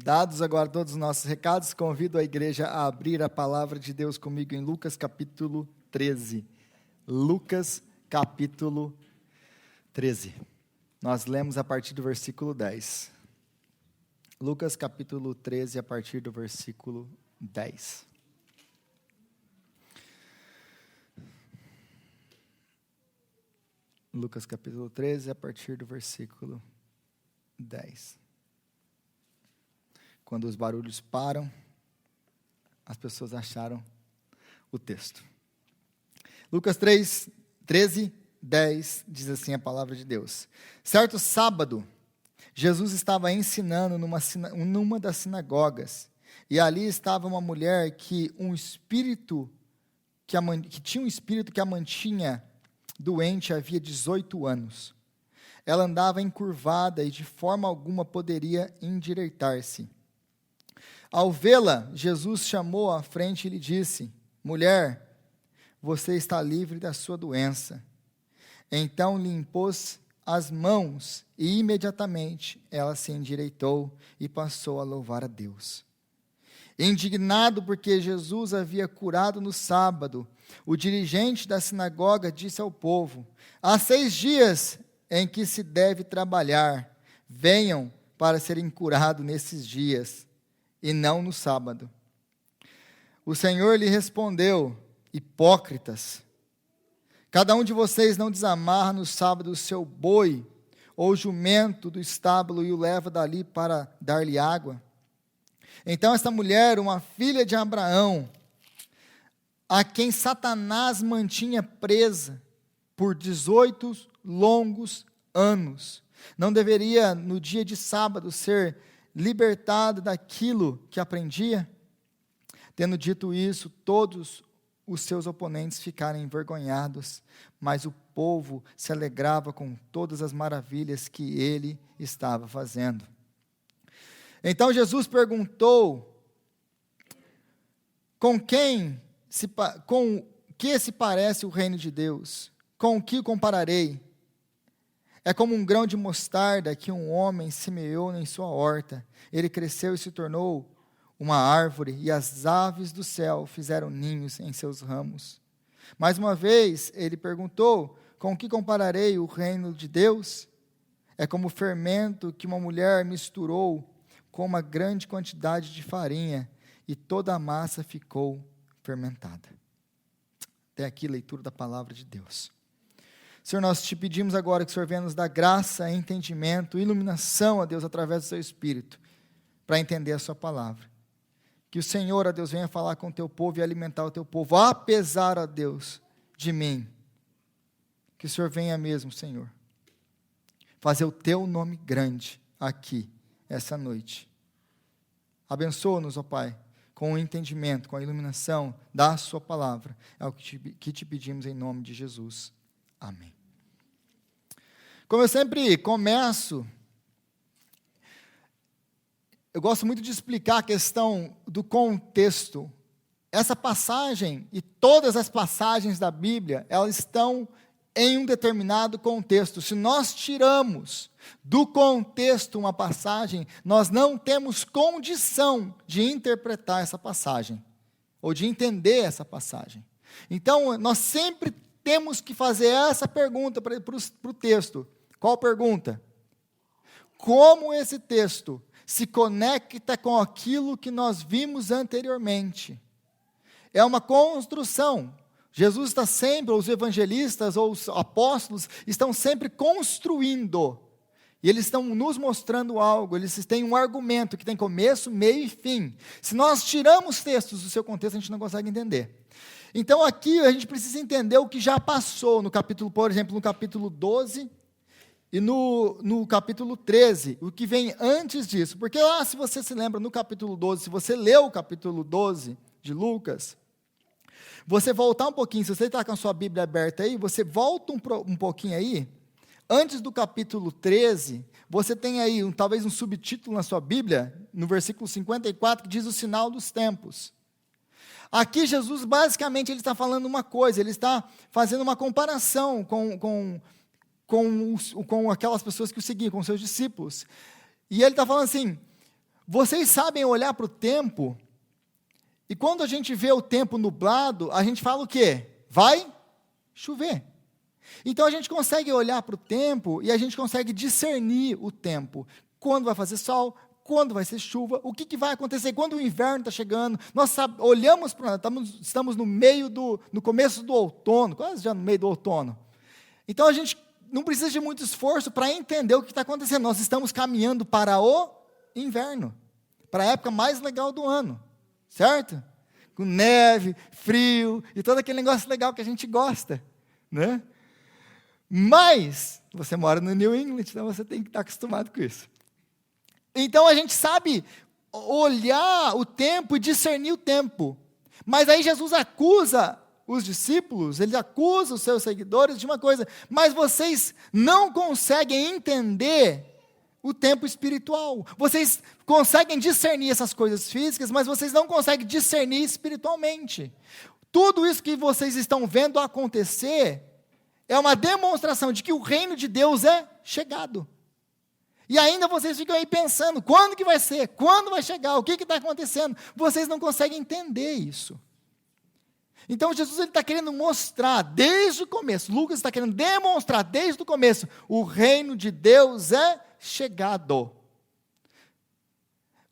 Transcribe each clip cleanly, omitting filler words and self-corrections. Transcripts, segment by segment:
Dados agora todos os nossos recados, convido a igreja a abrir a palavra de Deus comigo em Lucas capítulo 13. Lucas capítulo 13. Nós lemos a partir do versículo 10. Lucas capítulo 13, a partir do versículo 10. Lucas capítulo 13, a partir do versículo 10. Quando os barulhos param, as pessoas acharam o texto. Lucas 13, 10, diz assim a palavra de Deus. Certo sábado, Jesus estava ensinando numa das sinagogas, e ali estava uma mulher que tinha um espírito que a mantinha doente havia 18 anos. Ela andava encurvada e de forma alguma poderia endireitar-se. Ao vê-la, Jesus chamou à frente e lhe disse: mulher, você está livre da sua doença. Então lhe impôs as mãos e imediatamente ela se endireitou e passou a louvar a Deus. Indignado porque Jesus havia curado no sábado, o dirigente da sinagoga disse ao povo: há 6 dias em que se deve trabalhar, venham para serem curados nesses dias, e não no sábado. O Senhor lhe respondeu: hipócritas, cada um de vocês não desamarra no sábado o seu boi ou jumento do estábulo e o leva dali para dar-lhe água? Então esta mulher, uma filha de Abraão, a quem Satanás mantinha presa por 18 longos anos, não deveria no dia de sábado ser libertada daquilo que aprendia? Tendo dito isso, todos os seus oponentes ficaram envergonhados, mas o povo se alegrava com todas as maravilhas que ele estava fazendo. Então Jesus perguntou: com que se parece o reino de Deus? Com o que compararei? É como um grão de mostarda que um homem semeou em sua horta. Ele cresceu e se tornou uma árvore, e as aves do céu fizeram ninhos em seus ramos. Mais uma vez, ele perguntou: com que compararei o reino de Deus? É como o fermento que uma mulher misturou com uma grande quantidade de farinha, e toda a massa ficou fermentada. Até aqui, leitura da palavra de Deus. Senhor, nós te pedimos agora que o Senhor venha nos dar graça, entendimento, iluminação, a Deus, através do seu Espírito, para entender a sua palavra. Que o Senhor, a Deus, venha falar com o teu povo e alimentar o teu povo, apesar, a Deus, de mim. Que o Senhor venha mesmo, Senhor, fazer o teu nome grande aqui, essa noite. Abençoa-nos, ó Pai, com o entendimento, com a iluminação da sua palavra. É o que te pedimos em nome de Jesus. Amém. Como eu sempre começo, eu gosto muito de explicar a questão do contexto. Essa passagem e todas as passagens da Bíblia, elas estão em um determinado contexto. Se nós tiramos do contexto uma passagem, nós não temos condição de interpretar essa passagem, ou de entender essa passagem. Então, nós sempre temos que fazer essa pergunta para o texto. Qual pergunta? Como esse texto se conecta com aquilo que nós vimos anteriormente? É uma construção. Jesus está sempre, os evangelistas ou os apóstolos estão sempre construindo. E eles estão nos mostrando algo, eles têm um argumento que tem começo, meio e fim. Se nós tiramos textos do seu contexto, a gente não consegue entender. Então aqui a gente precisa entender o que já passou no capítulo, por exemplo, no capítulo 12 e no capítulo 13, o que vem antes disso. Porque lá, se você se lembra, no capítulo 12, se você leu o capítulo 12 de Lucas, você voltar um pouquinho, se você está com a sua Bíblia aberta aí, você volta um pouquinho aí, antes do capítulo 13, você tem aí talvez um subtítulo na sua Bíblia, no versículo 54, que diz o sinal dos tempos. Aqui Jesus, basicamente, ele está falando uma coisa, ele está fazendo uma comparação com aquelas pessoas que o seguiam, com seus discípulos. E ele está falando assim: Vocês sabem olhar para o tempo, e quando a gente vê o tempo nublado, a gente fala o quê? Vai chover. Então a gente consegue olhar para o tempo e a gente consegue discernir o tempo. Quando vai fazer sol, quando vai ser chuva, o que vai acontecer, quando o inverno está chegando. Nós olhamos para estamos no começo do outono, quase já no meio do outono. Então a gente não precisa de muito esforço para entender o que está acontecendo. Nós estamos caminhando para o inverno, para a época mais legal do ano, certo? Com neve, frio e todo aquele negócio legal que a gente gosta, né? Mas você mora no New England, então você tem que estar acostumado com isso. Então a gente sabe olhar o tempo e discernir o tempo. Mas aí Jesus acusa os discípulos, ele acusa os seus seguidores de uma coisa: mas vocês não conseguem entender o tempo espiritual. Vocês conseguem discernir essas coisas físicas, mas vocês não conseguem discernir espiritualmente. Tudo isso que vocês estão vendo acontecer é uma demonstração de que o reino de Deus é chegado. E ainda vocês ficam aí pensando, quando que vai ser? Quando vai chegar? O que está acontecendo? Vocês não conseguem entender isso. Então Jesus está querendo mostrar desde o começo, Lucas está querendo demonstrar desde o começo, o reino de Deus é chegado.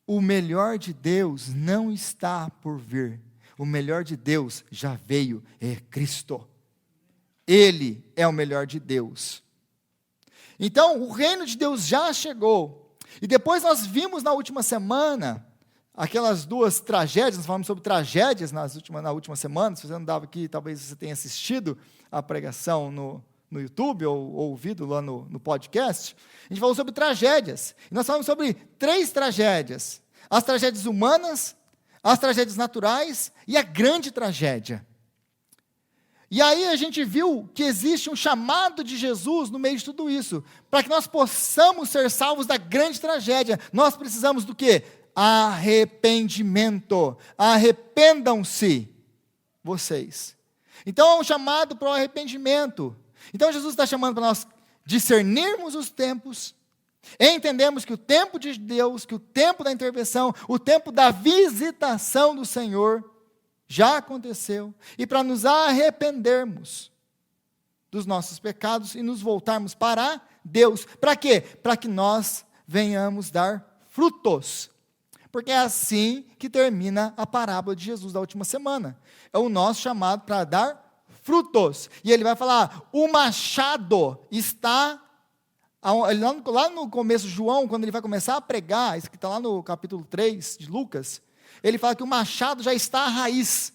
O melhor de Deus não está por vir. O melhor de Deus já veio, é Cristo. Ele é o melhor de Deus. Então, o reino de Deus já chegou. E depois nós vimos na última semana aquelas duas tragédias. Nós falamos sobre tragédias na última semana. Se você não estava aqui, talvez você tenha assistido a pregação no YouTube ou ouvido lá no podcast. A gente falou sobre tragédias. E nós falamos sobre 3 tragédias: as tragédias humanas, as tragédias naturais e a grande tragédia. E aí a gente viu que existe um chamado de Jesus no meio de tudo isso. Para que nós possamos ser salvos da grande tragédia, nós precisamos do quê? Arrependimento. Arrependam-se vocês. Então é um chamado para o arrependimento. Então Jesus está chamando para nós discernirmos os tempos, entendemos que o tempo de Deus, que o tempo da intervenção, o tempo da visitação do Senhor já aconteceu, e para nos arrependermos dos nossos pecados e nos voltarmos para Deus. Para quê? Para que nós venhamos dar frutos. Porque é assim que termina a parábola de Jesus da última semana. É o nosso chamado para dar frutos. E ele vai falar: o machado está... Lá no começo, João, quando ele vai começar a pregar, isso que está lá no capítulo 3 de Lucas, ele fala que o machado já está à raiz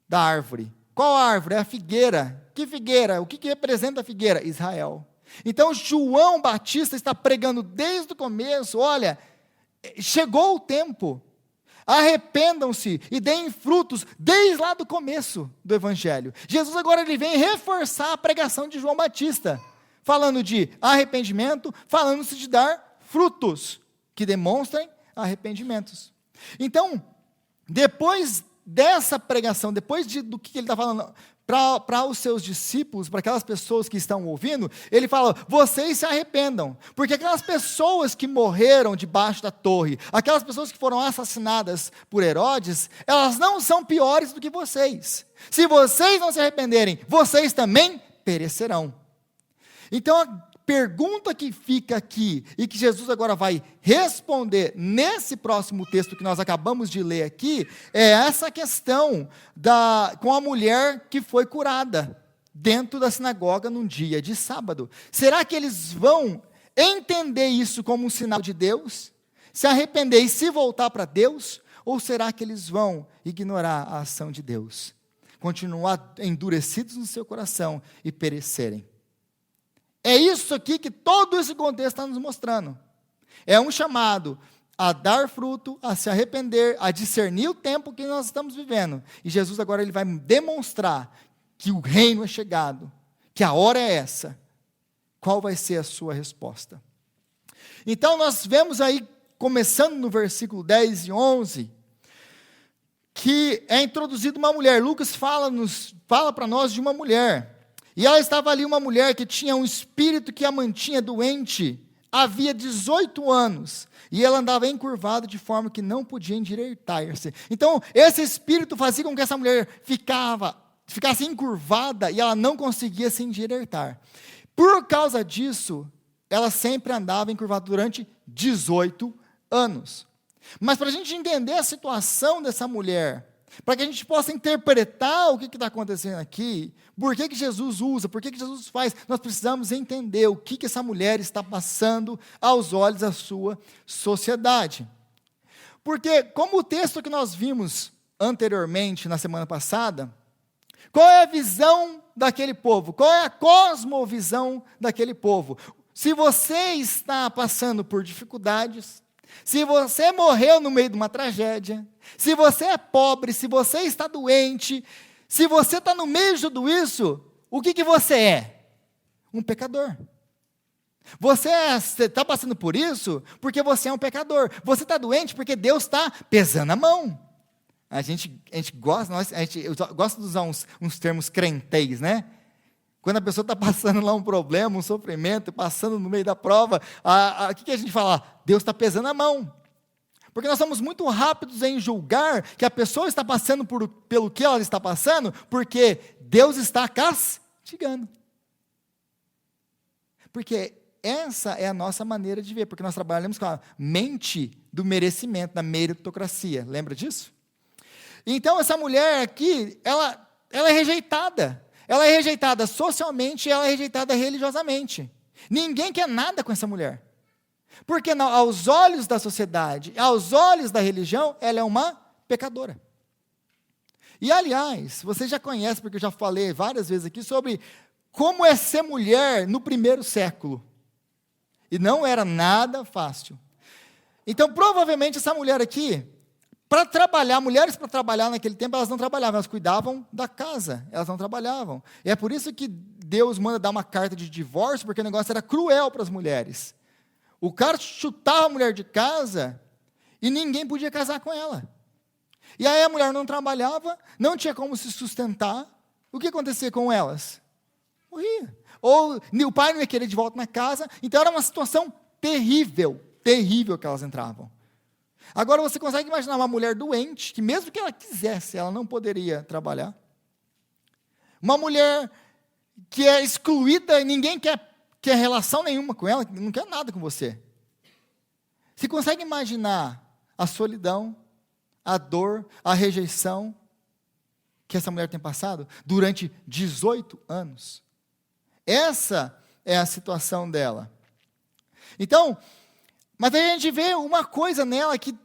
da árvore. Qual árvore? É a figueira. Que figueira? O que representa a figueira? Israel. Então João Batista está pregando desde o começo: olha, chegou o tempo, arrependam-se e deem frutos desde lá do começo do Evangelho. Jesus agora ele vem reforçar a pregação de João Batista, falando de arrependimento, falando-se de dar frutos que demonstrem arrependimentos. Então, depois dessa pregação, depois do que ele está falando para os seus discípulos, para aquelas pessoas que estão ouvindo, ele fala: vocês se arrependam, porque aquelas pessoas que morreram debaixo da torre, aquelas pessoas que foram assassinadas por Herodes, elas não são piores do que vocês. Se vocês não se arrependerem, vocês também perecerão. Então a pergunta que fica aqui, e que Jesus agora vai responder nesse próximo texto que nós acabamos de ler aqui, é essa questão com a mulher que foi curada dentro da sinagoga num dia de sábado. Será que eles vão entender isso como um sinal de Deus, se arrepender e se voltar para Deus, ou será que eles vão ignorar a ação de Deus, continuar endurecidos no seu coração e perecerem? É isso aqui que todo esse contexto está nos mostrando. É um chamado a dar fruto, a se arrepender, a discernir o tempo que nós estamos vivendo. E Jesus agora ele vai demonstrar que o reino é chegado, que a hora é essa. Qual vai ser a sua resposta? Então nós vemos aí, começando no versículo 10 e 11, que é introduzida uma mulher. Lucas fala para nós de uma mulher. E ela estava ali, uma mulher que tinha um espírito que a mantinha doente havia 18 anos, e ela andava encurvada de forma que não podia endireitar-se. Então, esse espírito fazia com que essa mulher ficasse encurvada, e ela não conseguia se endireitar. Por causa disso, ela sempre andava encurvada durante 18 anos. Mas para a gente entender a situação dessa mulher, para que a gente possa interpretar o que está acontecendo aqui, por que Jesus usa, por que Jesus faz, nós precisamos entender o que essa mulher está passando aos olhos da sua sociedade. Porque, como o texto que nós vimos anteriormente, na semana passada, qual é a visão daquele povo? Qual é a cosmovisão daquele povo? Se você está passando por dificuldades, se você morreu no meio de uma tragédia, se você é pobre, se você está doente, se você está no meio de tudo isso, o que você é? Um pecador. Você está passando por isso porque você é um pecador. Você está doente porque Deus está pesando a mão. A gente gosta, eu gosto de usar uns termos crenteis, né? Quando a pessoa está passando lá um problema, um sofrimento, passando no meio da prova, o que a gente fala? Deus está pesando a mão. Porque nós somos muito rápidos em julgar que a pessoa está passando pelo que ela está passando, porque Deus está castigando. Porque essa é a nossa maneira de ver, porque nós trabalhamos com a mente do merecimento, da meritocracia. Lembra disso? Então, essa mulher aqui, ela é rejeitada. Ela é rejeitada socialmente, ela é rejeitada religiosamente. Ninguém quer nada com essa mulher. Porque aos olhos da sociedade, aos olhos da religião, ela é uma pecadora. E, aliás, você já conhece, porque eu já falei várias vezes aqui, sobre como é ser mulher no primeiro século. E não era nada fácil. Então, provavelmente, essa mulher aqui, para trabalhar, mulheres para trabalhar naquele tempo, elas não trabalhavam, elas cuidavam da casa, elas não trabalhavam. E é por isso que Deus manda dar uma carta de divórcio, porque o negócio era cruel para as mulheres. O cara chutava a mulher de casa e ninguém podia casar com ela. E aí a mulher não trabalhava, não tinha como se sustentar. O que acontecia com elas? Morria. Ou o pai não ia querer de volta na casa. Então era uma situação terrível, terrível que elas entravam. Agora você consegue imaginar uma mulher doente, que mesmo que ela quisesse, ela não poderia trabalhar. Uma mulher que é excluída e ninguém quer relação nenhuma com ela, não quer nada com você. Você consegue imaginar a solidão, a dor, a rejeição que essa mulher tem passado durante 18 anos? Essa é a situação dela. Então, mas a gente vê uma coisa nela que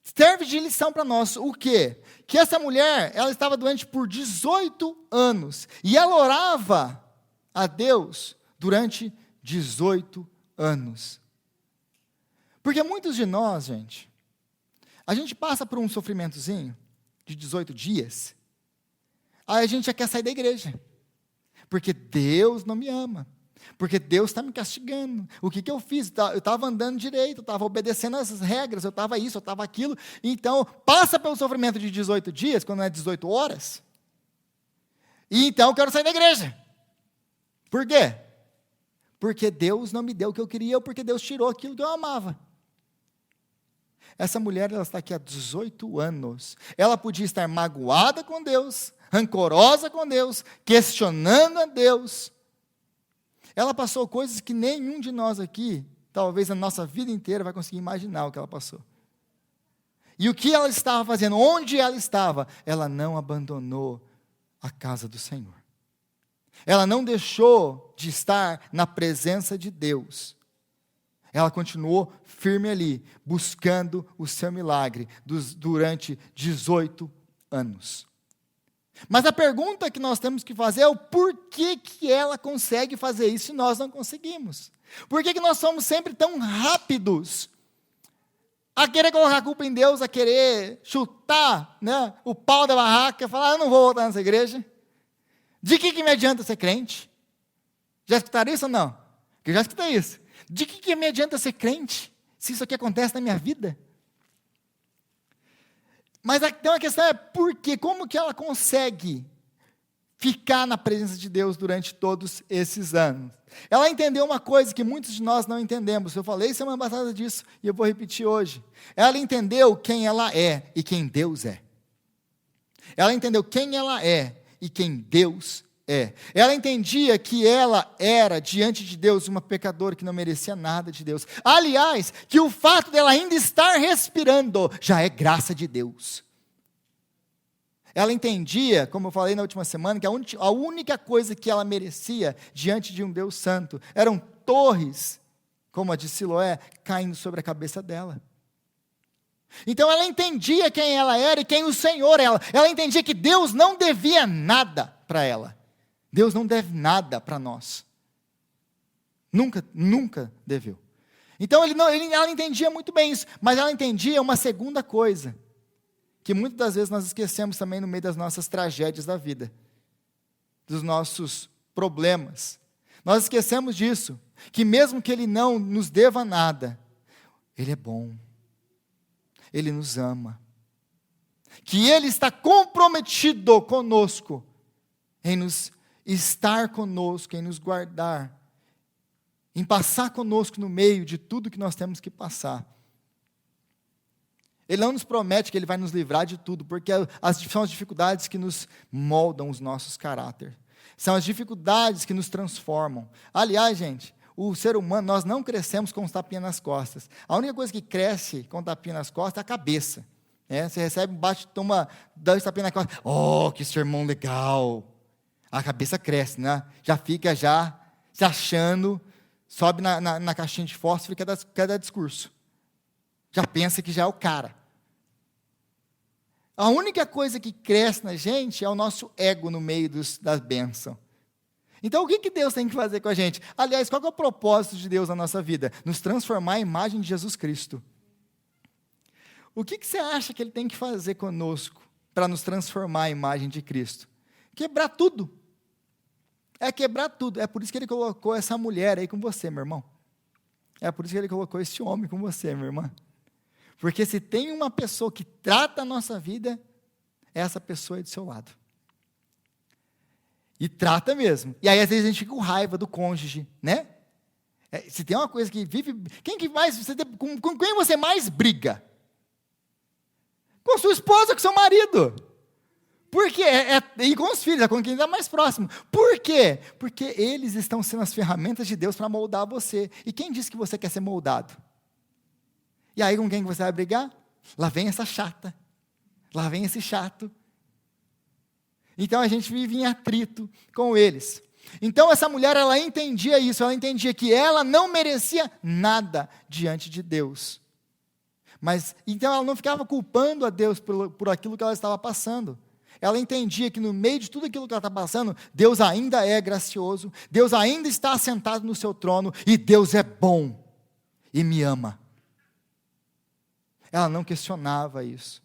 serve de lição para nós. O quê? Que essa mulher, ela estava doente por 18 anos. E ela orava a Deus durante 18 anos. Porque muitos de nós, gente, a gente passa por um sofrimentozinho de 18 dias, aí a gente já quer sair da igreja. Porque Deus não me ama. Porque Deus está me castigando. O que eu fiz? Eu estava andando direito, eu estava obedecendo as regras, eu estava isso, eu estava aquilo. Então, passa pelo sofrimento de 18 dias, quando não é 18 horas, e então eu quero sair da igreja. Por quê? Porque Deus não me deu o que eu queria, ou porque Deus tirou aquilo que eu amava. Essa mulher, ela está aqui há 18 anos. Ela podia estar magoada com Deus, rancorosa com Deus, questionando a Deus. Ela passou coisas que nenhum de nós aqui, talvez a nossa vida inteira, vai conseguir imaginar o que ela passou. E o que ela estava fazendo, onde ela estava, ela não abandonou a casa do Senhor. Ela não deixou de estar na presença de Deus. Ela continuou firme ali, buscando o seu milagre durante 18 anos. Mas a pergunta que nós temos que fazer é o porquê que ela consegue fazer isso e nós não conseguimos. Por que nós somos sempre tão rápidos a querer colocar a culpa em Deus, a querer chutar, né, o pau da barraca, falar, eu não vou voltar nessa igreja. De que me adianta ser crente? Já escutaram isso ou não? Porque eu já escutei isso. De que me adianta ser crente, se isso aqui acontece na minha vida? Mas então a questão é por quê? Como que ela consegue ficar na presença de Deus durante todos esses anos. Ela entendeu uma coisa que muitos de nós não entendemos. Eu falei semana passada disso e eu vou repetir hoje. Ela entendeu quem ela é e quem Deus é. Ela entendeu quem ela é e quem Deus é. Ela entendia que ela era, diante de Deus, uma pecadora que não merecia nada de Deus. Aliás, que o fato dela ainda estar respirando já é graça de Deus. Ela entendia, como eu falei na última semana, que a única coisa que ela merecia diante de um Deus santo eram torres, como a de Siloé, caindo sobre a cabeça dela. Então ela entendia quem ela era e quem o Senhor era. Ela entendia que Deus não devia nada para ela. Deus não deve nada para nós. Nunca deveu. Então ela entendia muito bem isso, mas ela entendia uma segunda coisa, que muitas das vezes nós esquecemos também no meio das nossas tragédias da vida, dos nossos problemas. Nós esquecemos disso, que mesmo que Ele não nos deva nada, Ele é bom. Ele nos ama, que Ele está comprometido conosco, em nos estar conosco, em nos guardar, em passar conosco no meio de tudo que nós temos que passar. Ele não nos promete que Ele vai nos livrar de tudo, porque são as dificuldades que nos moldam os nossos caráteres, são as dificuldades que nos transformam. Aliás, gente, o ser humano, nós não crescemos com os tapinhas nas costas. A única coisa que cresce com tapinha nas costas é a cabeça. Você recebe, bate, toma 2 tapinhas na costa. Oh, que sermão legal. A cabeça cresce, né? Já fica se achando, sobe na caixinha de fósforo e quer dar discurso. Já pensa que já é o cara. A única coisa que cresce na gente é o nosso ego no meio das bênçãos. Então, o que Deus tem que fazer com a gente? Aliás, qual é o propósito de Deus na nossa vida? Nos transformar à imagem de Jesus Cristo. O que você acha que Ele tem que fazer conosco para nos transformar à imagem de Cristo? Quebrar tudo. É quebrar tudo. É por isso que Ele colocou essa mulher aí com você, meu irmão. É por isso que Ele colocou esse homem com você, minha irmã. Porque se tem uma pessoa que trata a nossa vida, essa pessoa é do seu lado. E trata mesmo. E aí, às vezes, a gente fica com raiva do cônjuge, né? Se tem uma coisa que vive... Com quem você mais briga? Com sua esposa, com seu marido. Por quê? E com os filhos, com quem está mais próximo. Por quê? Porque eles estão sendo as ferramentas de Deus para moldar você. E quem disse que você quer ser moldado? E aí, com quem você vai brigar? Lá vem essa chata. Lá vem esse chato. Então a gente vive em atrito com eles. Então essa mulher, ela entendia isso, ela entendia que ela não merecia nada diante de Deus. Mas então ela não ficava culpando a Deus por aquilo que ela estava passando. Ela entendia que no meio de tudo aquilo que ela está passando, Deus ainda é gracioso, Deus ainda está assentado no seu trono e Deus é bom e me ama. Ela não questionava isso.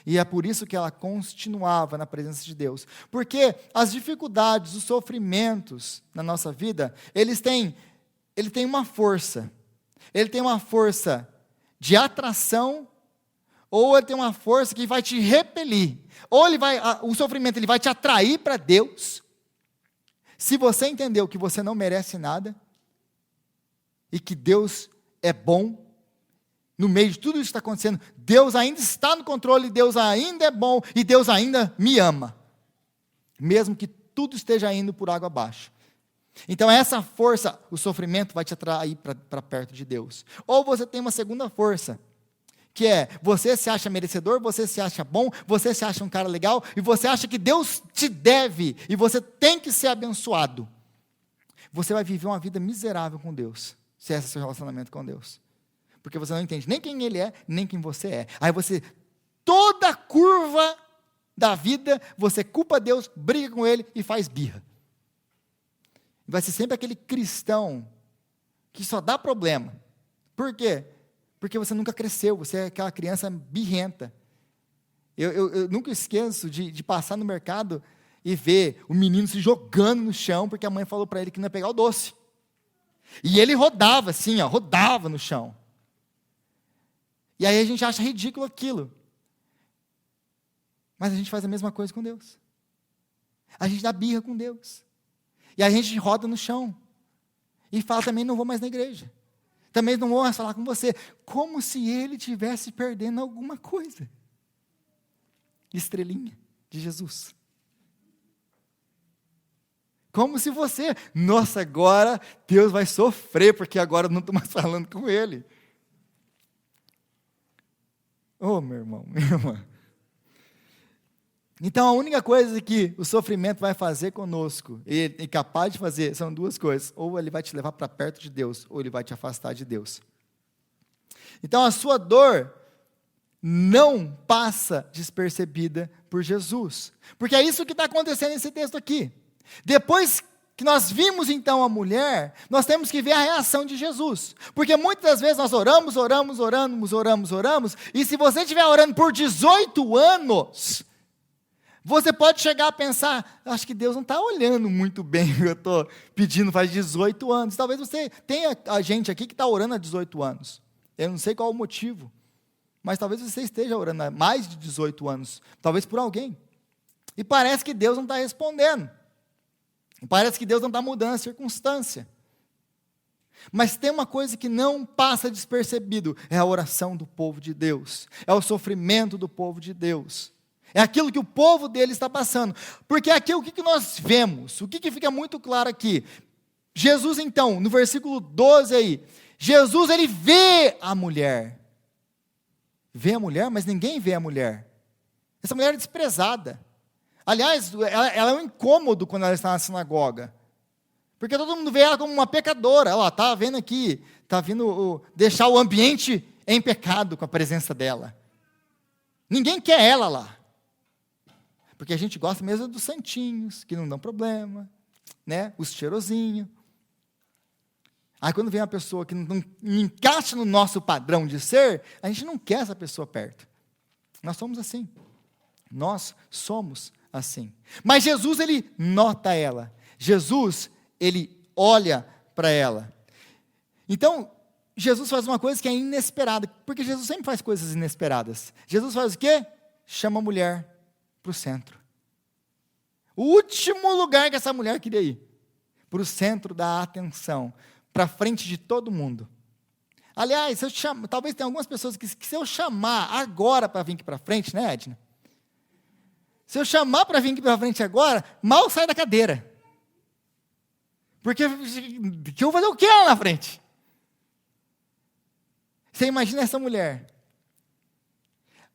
E é por isso que ela continuava na presença de Deus. Porque as dificuldades, os sofrimentos na nossa vida, ele tem uma força. Ele tem uma força de atração, ou ele tem uma força que vai te repelir. Ou o sofrimento ele vai te atrair para Deus. Se você entendeu que você não merece nada, e que Deus é bom, no meio de tudo isso que está acontecendo, Deus ainda está no controle, Deus ainda é bom e Deus ainda me ama, mesmo que tudo esteja indo por água abaixo. Então essa força, o sofrimento vai te atrair para perto de Deus. Ou você tem uma segunda força, que é, você se acha merecedor, você se acha bom, você se acha um cara legal, e você acha que Deus te deve, e você tem que ser abençoado. Você vai viver uma vida miserável com Deus, se esse é o seu relacionamento com Deus. Porque você não entende nem quem Ele é, nem quem você é. Aí toda a curva da vida, você culpa Deus, briga com Ele e faz birra. Vai ser sempre aquele cristão que só dá problema. Por quê? Porque você nunca cresceu, você é aquela criança birrenta. Eu nunca esqueço de passar no mercado e ver o menino se jogando no chão, porque a mãe falou para ele que não ia pegar o doce. E ele rodava assim, rodava no chão. E aí a gente acha ridículo aquilo. Mas a gente faz a mesma coisa com Deus. A gente dá birra com Deus. E a gente roda no chão. E fala também, não vou mais na igreja. Também não vou mais falar com você. Como se ele estivesse perdendo alguma coisa. Estrelinha de Jesus. Como se você, nossa, agora Deus vai sofrer, porque agora eu não estou mais falando com ele. Oh, meu irmão, minha irmã. Então, a única coisa que o sofrimento vai fazer conosco, e capaz de fazer, são duas coisas. Ou ele vai te levar para perto de Deus, ou ele vai te afastar de Deus. Então, a sua dor não passa despercebida por Jesus. Porque é isso que está acontecendo nesse texto aqui. Depois que nós vimos então a mulher, nós temos que ver a reação de Jesus. Porque muitas das vezes nós oramos, e se você estiver orando por 18 anos, você pode chegar a pensar, acho que Deus não está olhando muito bem o que eu estou pedindo faz 18 anos. Talvez você tenha a gente aqui que está orando há 18 anos. Eu não sei qual o motivo, mas talvez você esteja orando há mais de 18 anos, talvez por alguém. E parece que Deus não está respondendo. Parece que Deus não está mudando a circunstância. Mas tem uma coisa que não passa despercebido, é a oração do povo de Deus, é o sofrimento do povo de Deus, é aquilo que o povo dele está passando, porque aqui o que nós vemos, o que fica muito claro aqui, Jesus então, no versículo 12 aí, Jesus ele vê a mulher, mas ninguém vê a mulher, essa mulher é desprezada. Aliás, ela é um incômodo quando ela está na sinagoga. Porque todo mundo vê ela como uma pecadora. Ela está vendo aqui, está vindo deixar o ambiente em pecado com a presença dela. Ninguém quer ela lá. Porque a gente gosta mesmo dos santinhos, que não dão problema, né? Os cheirosinhos. Aí quando vem uma pessoa que não encaixa no nosso padrão de ser, a gente não quer essa pessoa perto. Nós somos assim. Nós somos assim. Mas Jesus, ele nota ela. Jesus, ele olha para ela. Então, Jesus faz uma coisa que é inesperada, porque Jesus sempre faz coisas inesperadas. Jesus faz o quê? Chama a mulher para o centro. O último lugar que essa mulher queria ir. Para o centro da atenção. Para frente de todo mundo. Aliás, talvez tenha algumas pessoas que se eu chamar agora para vir aqui para frente, né, Edna? Se eu chamar para vir aqui para frente agora, mal sai da cadeira. Porque que eu vou fazer o que lá na frente? Você imagina essa mulher.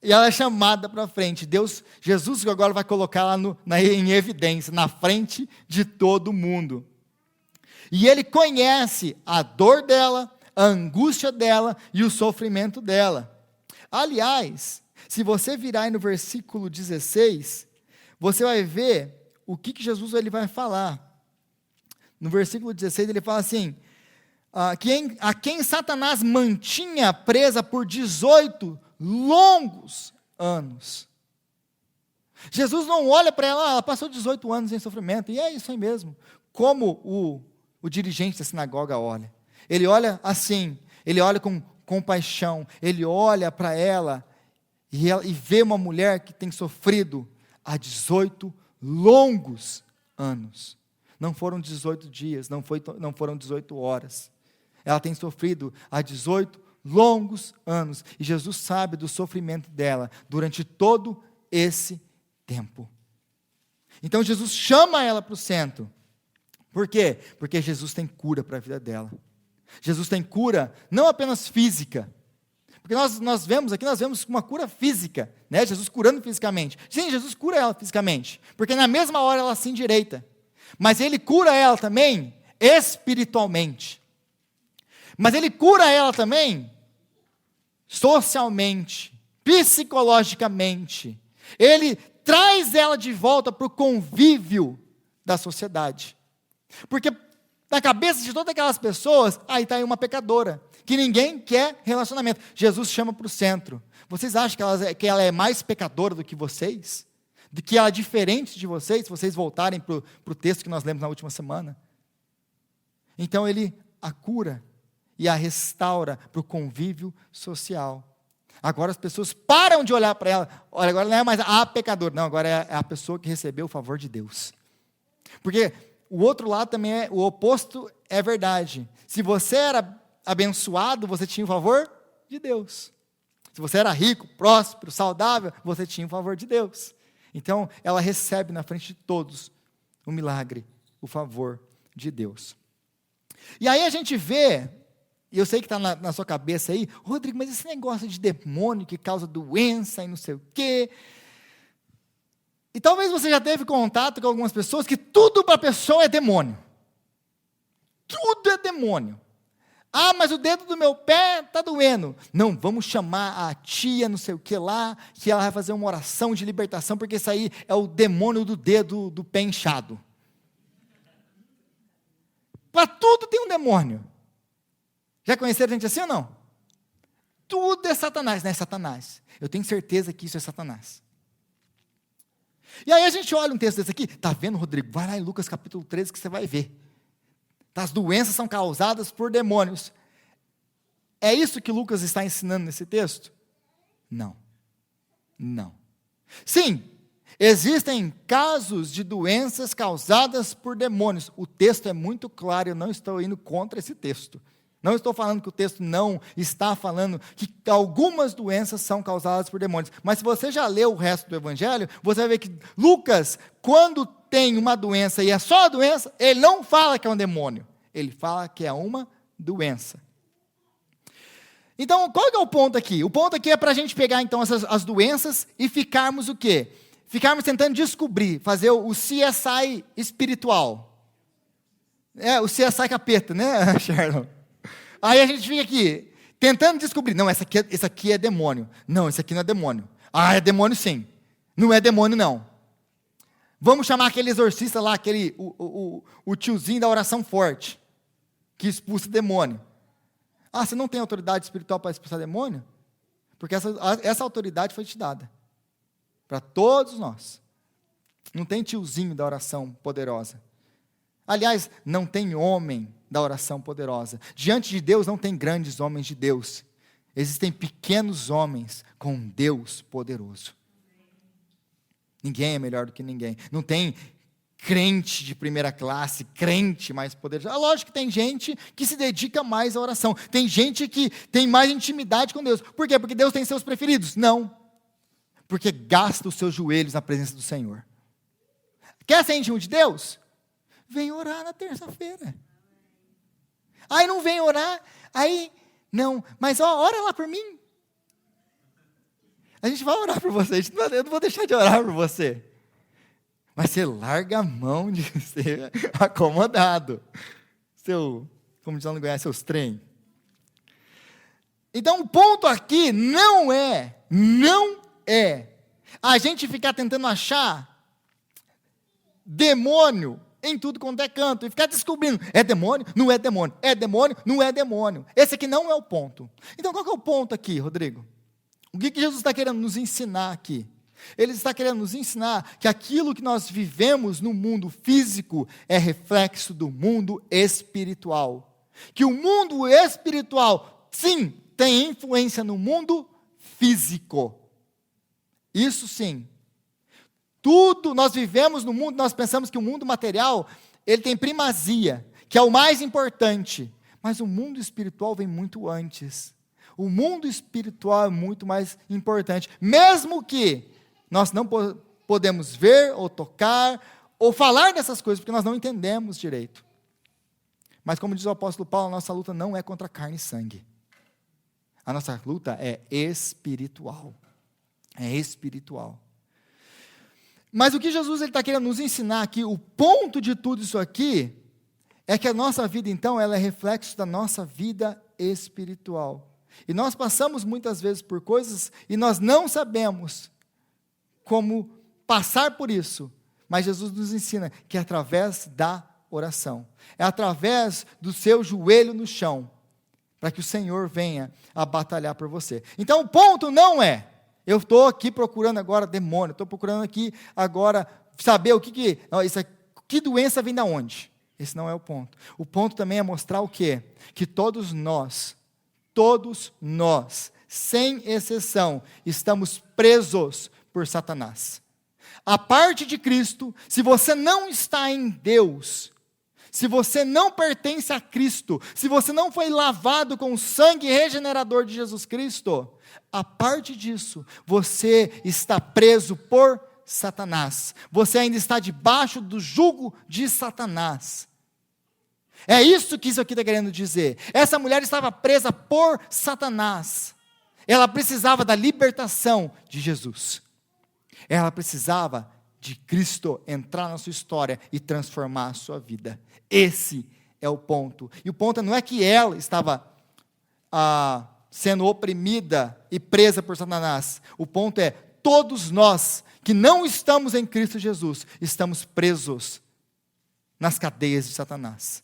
E ela é chamada para frente. Jesus agora vai colocar ela em evidência, na frente de todo mundo. E ele conhece a dor dela, a angústia dela e o sofrimento dela. Aliás, se você virar aí no versículo 16, você vai ver o que Jesus ele vai falar. No versículo 16 ele fala assim, a quem Satanás mantinha presa por 18 longos anos. Jesus não olha para ela passou 18 anos em sofrimento, e é isso aí mesmo. Como o dirigente da sinagoga olha. Ele olha assim, ele olha com compaixão, ele olha para ela e vê uma mulher que tem sofrido há 18 longos anos. Não foram 18 dias, não foram 18 horas. Ela tem sofrido há 18 longos anos. E Jesus sabe do sofrimento dela durante todo esse tempo. Então Jesus chama ela para o centro. Por quê? Porque Jesus tem cura para a vida dela. Jesus tem cura não apenas física. Porque nós vemos uma cura física, né? Jesus curando fisicamente. Sim, Jesus cura ela fisicamente, porque na mesma hora ela se endireita. Mas ele cura ela também espiritualmente. Mas ele cura ela também socialmente, psicologicamente. Ele traz ela de volta para o convívio da sociedade. Porque na cabeça de todas aquelas pessoas, aí está aí uma pecadora, que ninguém quer relacionamento. Jesus chama para o centro. Vocês acham que ela é mais pecadora do que vocês? De que ela é diferente de vocês, se vocês voltarem para o texto que nós lemos na última semana? Então ele a cura e a restaura para o convívio social. Agora as pessoas param de olhar para ela. Olha, agora não é mais a pecadora, não, agora é a pessoa que recebeu o favor de Deus. Porque o outro lado também o oposto é verdade. Se você era abençoado, você tinha o favor de Deus. Se você era rico, próspero, saudável, você tinha o favor de Deus. Então, ela recebe na frente de todos o milagre, o favor de Deus. E aí a gente vê, e eu sei que está na sua cabeça aí, Rodrigo, mas esse negócio de demônio que causa doença e não sei o quê. E talvez você já teve contato com algumas pessoas que tudo para a pessoa é demônio. Tudo é demônio. Ah, mas o dedo do meu pé está doendo. Não, vamos chamar a tia não sei o que lá, que ela vai fazer uma oração de libertação, porque isso aí é o demônio do dedo do pé inchado. Para tudo tem um demônio. Já conheceram gente assim ou não? Tudo é Satanás, não é Satanás. Eu tenho certeza que isso é Satanás. E aí a gente olha um texto desse aqui, está vendo, Rodrigo? Vai lá em Lucas capítulo 13 que você vai ver. As doenças são causadas por demônios. É isso que Lucas está ensinando nesse texto? Não. Não. Sim, existem casos de doenças causadas por demônios. O texto é muito claro, eu não estou indo contra esse texto. Não estou falando que o texto não está falando que algumas doenças são causadas por demônios. Mas se você já leu o resto do Evangelho, você vai ver que Lucas, quando tem uma doença e é só a doença, ele não fala que é um demônio. Ele fala que é uma doença. Então, qual que é o ponto aqui? O ponto aqui é para a gente pegar, então, as doenças e ficarmos o quê? Ficarmos tentando descobrir, fazer o CSI espiritual. O CSI capeta, né, Sherlock? Aí a gente fica aqui, tentando descobrir, não, esse aqui é demônio. Não, esse aqui não é demônio. Ah, é demônio sim. Não é demônio não. Vamos chamar aquele exorcista lá, o tiozinho da oração forte, que expulsa demônio. Ah, você não tem autoridade espiritual para expulsar demônio? Porque essa autoridade foi te dada. Para todos nós. Não tem tiozinho da oração poderosa. Aliás, não tem homem da oração poderosa. Diante de Deus não tem grandes homens de Deus. Existem pequenos homens com Deus poderoso. Ninguém é melhor do que ninguém. Não tem crente de primeira classe, crente mais poderoso. Lógico que tem gente que se dedica mais à oração. Tem gente que tem mais intimidade com Deus. Por quê? Porque Deus tem seus preferidos? Não. Porque gasta os seus joelhos na presença do Senhor. Quer ser íntimo de Deus? Vem orar na terça-feira. Aí não vem orar, aí, não, mas ora lá por mim. A gente vai orar por você, eu não vou deixar de orar por você. Mas você larga a mão de ser acomodado. Como diz lá no Goiás, seus trem. Então o ponto aqui não é a gente ficar tentando achar demônio em tudo quanto é canto, e ficar descobrindo, é demônio, não é demônio, é demônio, não é demônio. Esse aqui não é o ponto. Então qual que é o ponto aqui, Rodrigo? O que Jesus está querendo nos ensinar aqui? Ele está querendo nos ensinar que aquilo que nós vivemos no mundo físico é reflexo do mundo espiritual. Que o mundo espiritual, sim, tem influência no mundo físico. Isso sim. Tudo, nós vivemos no mundo, nós pensamos que o mundo material, ele tem primazia, que é o mais importante. Mas o mundo espiritual vem muito antes. O mundo espiritual é muito mais importante. Mesmo que nós não podemos ver, ou tocar, ou falar dessas coisas, porque nós não entendemos direito. Mas como diz o apóstolo Paulo, a nossa luta não é contra carne e sangue. A nossa luta é espiritual. É espiritual. Mas o que Jesus está querendo nos ensinar aqui, o ponto de tudo isso aqui, é que a nossa vida, então, ela é reflexo da nossa vida espiritual. E nós passamos muitas vezes por coisas e nós não sabemos como passar por isso. Mas Jesus nos ensina que é através da oração. É através do seu joelho no chão, para que o Senhor venha a batalhar por você. Então o ponto não é, eu estou aqui procurando agora demônio, estou procurando aqui agora saber que doença vem da onde. Esse não é o ponto. O ponto também é mostrar o quê? Que todos nós, sem exceção, estamos presos por Satanás. A parte de Cristo, se você não está em Deus, se você não pertence a Cristo, se você não foi lavado com o sangue regenerador de Jesus Cristo, a parte disso, você está preso por Satanás. Você ainda está debaixo do jugo de Satanás. É isso que isso aqui está querendo dizer. Essa mulher estava presa por Satanás. Ela precisava da libertação de Jesus. Ela precisava de Cristo entrar na sua história e transformar a sua vida. Esse é o ponto. E o ponto não é que ela estava sendo oprimida e presa por Satanás. O ponto é, todos nós que não estamos em Cristo Jesus, estamos presos nas cadeias de Satanás.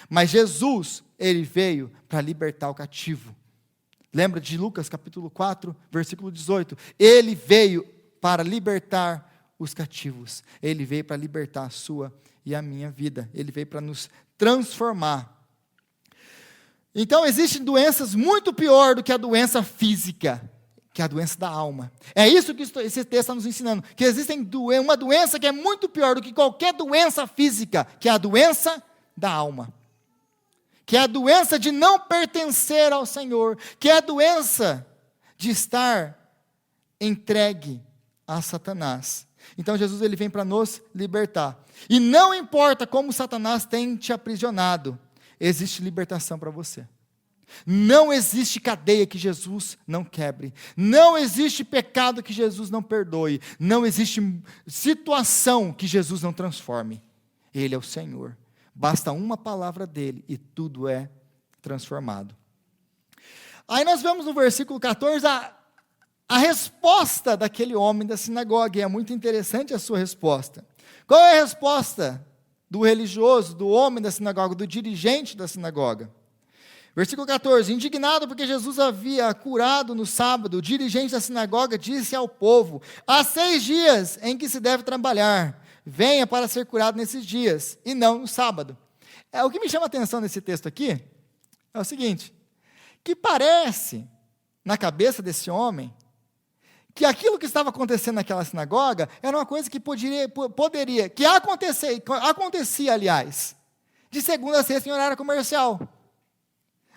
Mas Jesus, ele veio para libertar o cativo. Lembra de Lucas capítulo 4, versículo 18? Ele veio para libertar os cativos. Ele veio para libertar a sua e a minha vida. Ele veio para nos transformar. Então, existem doenças muito pior do que a doença física, que é a doença da alma. É isso que esse texto está nos ensinando, que existe uma doença que é muito pior do que qualquer doença física, que é a doença da alma. Que é a doença de não pertencer ao Senhor, que é a doença de estar entregue a Satanás. Então Jesus ele vem para nos libertar. E não importa como Satanás tem te aprisionado, existe libertação para você. Não existe cadeia que Jesus não quebre. Não existe pecado que Jesus não perdoe. Não existe situação que Jesus não transforme. Ele é o Senhor. Basta uma palavra dele e tudo é transformado. Aí nós vemos no versículo 14 a resposta daquele homem da sinagoga. E é muito interessante a sua resposta. Qual é a resposta do religioso, do homem da sinagoga, do dirigente da sinagoga? Versículo 14, indignado porque Jesus havia curado no sábado, o dirigente da sinagoga disse ao povo, há 6 dias em que se deve trabalhar, venha para ser curado nesses dias, e não no sábado. O que me chama a atenção nesse texto aqui, é o seguinte, que parece, na cabeça desse homem, que aquilo que estava acontecendo naquela sinagoga, era uma coisa que poderia, que acontecia, aliás, de segunda a sexta em horário comercial.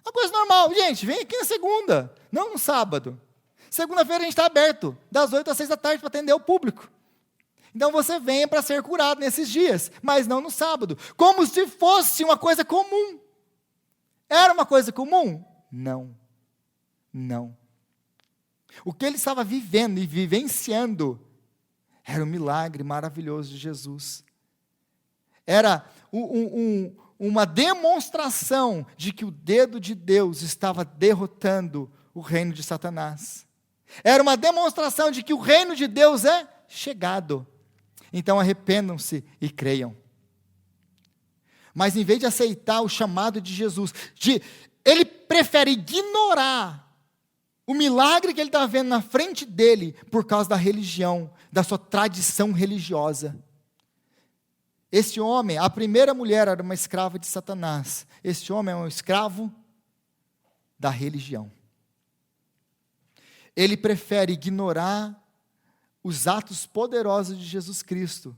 Uma coisa normal, gente, vem aqui na segunda, não no sábado. Segunda-feira a gente está aberto, das 8 às 6 da tarde para atender o público. Então você venha para ser curado nesses dias, mas não no sábado. Como se fosse uma coisa comum. Era uma coisa comum? Não. Não. O que ele estava vivendo e vivenciando era um milagre maravilhoso de Jesus. Era uma demonstração de que o dedo de Deus estava derrotando o reino de Satanás. Era uma demonstração de que o reino de Deus é chegado. Então arrependam-se e creiam. Mas em vez de aceitar o chamado de Jesus, ele prefere ignorar o milagre que ele está vendo na frente dele por causa da religião, da sua tradição religiosa. Esse homem, a primeira mulher era uma escrava de Satanás. Esse homem é um escravo da religião. Ele prefere ignorar os atos poderosos de Jesus Cristo,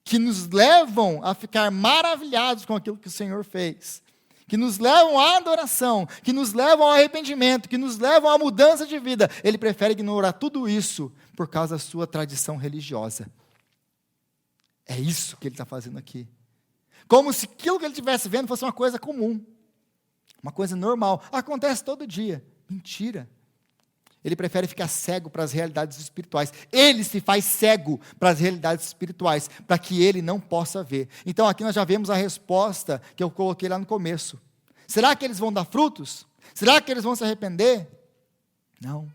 que nos levam a ficar maravilhados com aquilo que o Senhor fez, que nos levam à adoração, que nos levam ao arrependimento, que nos levam à mudança de vida. Ele prefere ignorar tudo isso por causa da sua tradição religiosa. É isso que ele está fazendo aqui. Como se aquilo que ele estivesse vendo fosse uma coisa comum, uma coisa normal. Acontece todo dia. Mentira. Ele prefere ficar cego para as realidades espirituais. Ele se faz cego para as realidades espirituais, para que ele não possa ver. Então aqui nós já vemos a resposta que eu coloquei lá no começo. Será que eles vão dar frutos? Será que eles vão se arrepender? Não.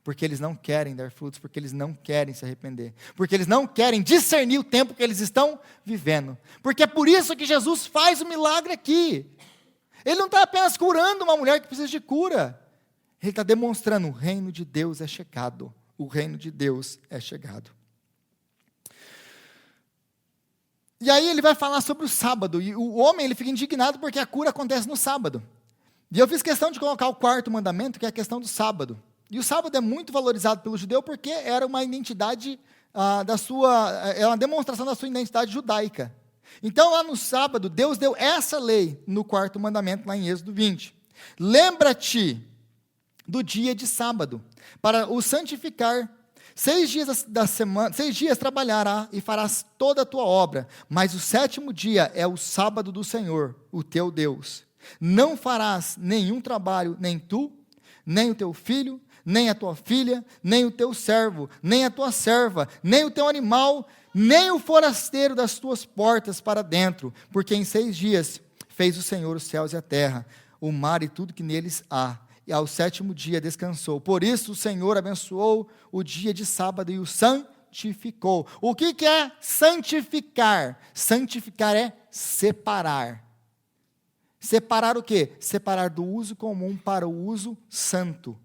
Porque eles não querem dar frutos, porque eles não querem se arrepender. Porque eles não querem discernir o tempo que eles estão vivendo. Porque é por isso que Jesus faz o milagre aqui. Ele não está apenas curando uma mulher que precisa de cura. Ele está demonstrando, o reino de Deus é chegado. O reino de Deus é chegado. E aí ele vai falar sobre o sábado. E o homem ele fica indignado porque a cura acontece no sábado. E eu fiz questão de colocar o 4º mandamento, que é a questão do sábado. E o sábado é muito valorizado pelo judeu porque era uma identidade é uma demonstração da sua identidade judaica. Então, lá no sábado, Deus deu essa lei no 4º mandamento, lá em Êxodo 20. Lembra-te do dia de sábado, para o santificar. 6 dias da semana, 6 dias trabalhará e farás toda a tua obra, mas o 7º dia é o sábado do Senhor, o teu Deus. Não farás nenhum trabalho, nem tu, nem o teu filho, nem a tua filha, nem o teu servo, nem a tua serva, nem o teu animal, nem o forasteiro das tuas portas para dentro, porque em 6 dias fez o Senhor os céus e a terra, o mar e tudo que neles há, e ao 7º dia descansou. Por isso o Senhor abençoou o dia de sábado e o santificou. O que é santificar? Santificar é separar. Separar o quê? Separar do uso comum para o uso santo.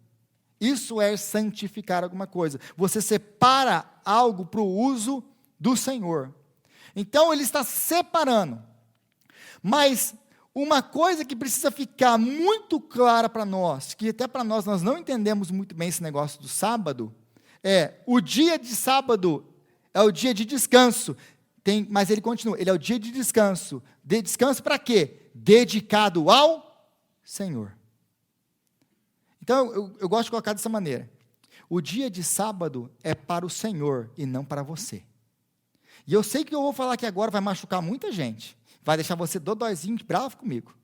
Isso é santificar alguma coisa. Você separa algo para o uso do Senhor. Então ele está separando. Mas uma coisa que precisa ficar muito clara para nós, que até para nós não entendemos muito bem esse negócio do sábado, o dia de sábado é o dia de descanso. Mas ele continua, ele é o dia de descanso. De descanso para quê? Dedicado ao Senhor. Então, eu gosto de colocar dessa maneira. O dia de sábado é para o Senhor e não para você. E eu sei que eu vou falar aqui agora vai machucar muita gente. Vai deixar você dodóizinho, bravo comigo.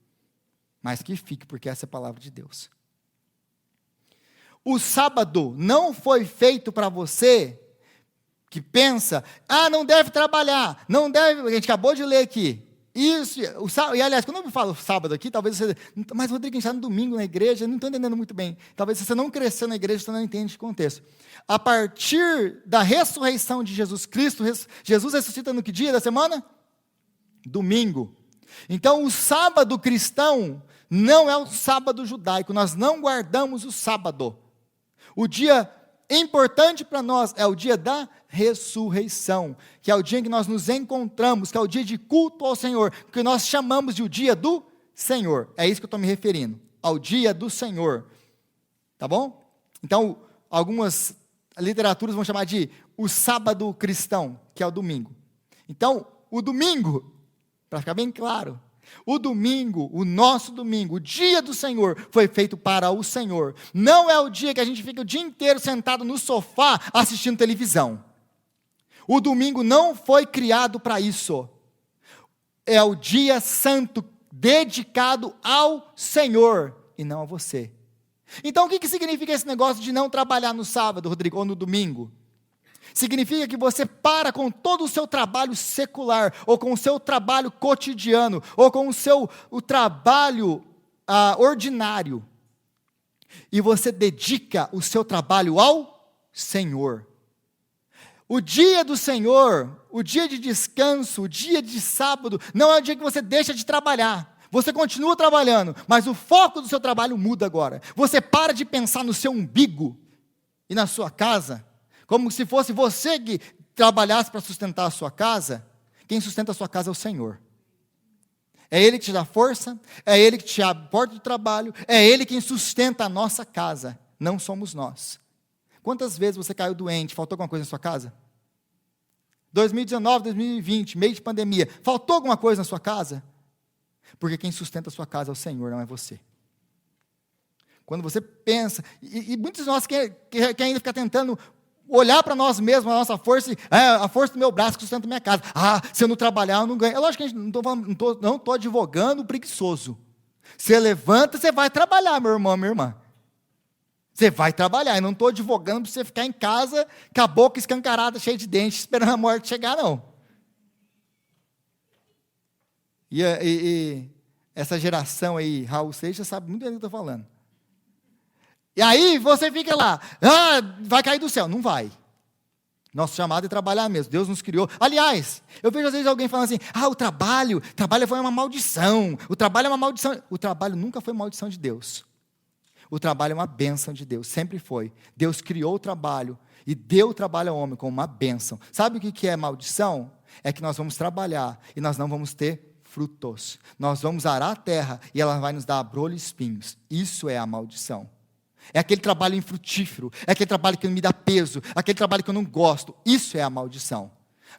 Mas que fique, porque essa é a palavra de Deus. O sábado não foi feito para você que pensa, não deve trabalhar, não deve, a gente acabou de ler aqui. Isso, e aliás, quando eu falo sábado aqui, talvez você, mas Rodrigo, a gente está no domingo na igreja, eu não estou entendendo muito bem. Talvez você não cresceu na igreja, você não entende o contexto. A partir da ressurreição de Jesus Cristo, Jesus ressuscita no que dia da semana? Domingo. Então, o sábado cristão não é o sábado judaico, nós não guardamos o sábado. O dia importante para nós é o dia da ressurreição, que é o dia em que nós nos encontramos, que é o dia de culto ao Senhor, que nós chamamos de o dia do Senhor. É isso que eu estou me referindo, ao dia do Senhor. Tá bom? Então, algumas literaturas vão chamar de o sábado cristão, que é o domingo. Então, o domingo, para ficar bem claro, o domingo, o nosso domingo, o dia do Senhor, foi feito para o Senhor. Não é o dia que a gente fica o dia inteiro sentado no sofá assistindo televisão. O domingo não foi criado para isso. É o dia santo dedicado ao Senhor e não a você. Então o que significa esse negócio de não trabalhar no sábado, Rodrigo, ou no domingo? Significa que você para com todo o seu trabalho secular, ou com o seu trabalho cotidiano, ou com o trabalho ordinário, e você dedica o seu trabalho ao Senhor. O dia do Senhor, o dia de descanso, o dia de sábado, não é o dia que você deixa de trabalhar. Você continua trabalhando, mas o foco do seu trabalho muda agora. Você para de pensar no seu umbigo e na sua casa, como se fosse você que trabalhasse para sustentar a sua casa. Quem sustenta a sua casa é o Senhor. É Ele que te dá força, é Ele que te abre a porta do trabalho, é Ele quem sustenta a nossa casa, não somos nós. Quantas vezes você caiu doente, faltou alguma coisa na sua casa? 2019, 2020, meio de pandemia, faltou alguma coisa na sua casa? Porque quem sustenta a sua casa é o Senhor, não é você. Quando você pensa, e muitos de nós que ainda ficar tentando olhar para nós mesmos, a nossa força, a força do meu braço que sustenta a minha casa. Se eu não trabalhar, eu não ganho. É lógico que a gente não estou advogando o preguiçoso. Você levanta, você vai trabalhar, meu irmão, minha irmã. Você vai trabalhar. Eu não estou advogando para você ficar em casa, com a boca escancarada, cheia de dentes, esperando a morte chegar, não. E essa geração aí, Raul Seixas, sabe muito bem do que eu estou falando. E aí você fica lá, vai cair do céu. Não vai. Nosso chamado é trabalhar mesmo. Deus nos criou. Aliás, eu vejo às vezes alguém falando assim, o trabalho foi uma maldição. O trabalho é uma maldição. O trabalho nunca foi maldição de Deus. O trabalho é uma bênção de Deus, sempre foi. Deus criou o trabalho e deu o trabalho ao homem como uma bênção. Sabe o que é maldição? É que nós vamos trabalhar e nós não vamos ter frutos. Nós vamos arar a terra e ela vai nos dar abrolho e espinhos. Isso é a maldição. É aquele trabalho infrutífero, é aquele trabalho que não me dá peso, aquele trabalho que eu não gosto. Isso é a maldição.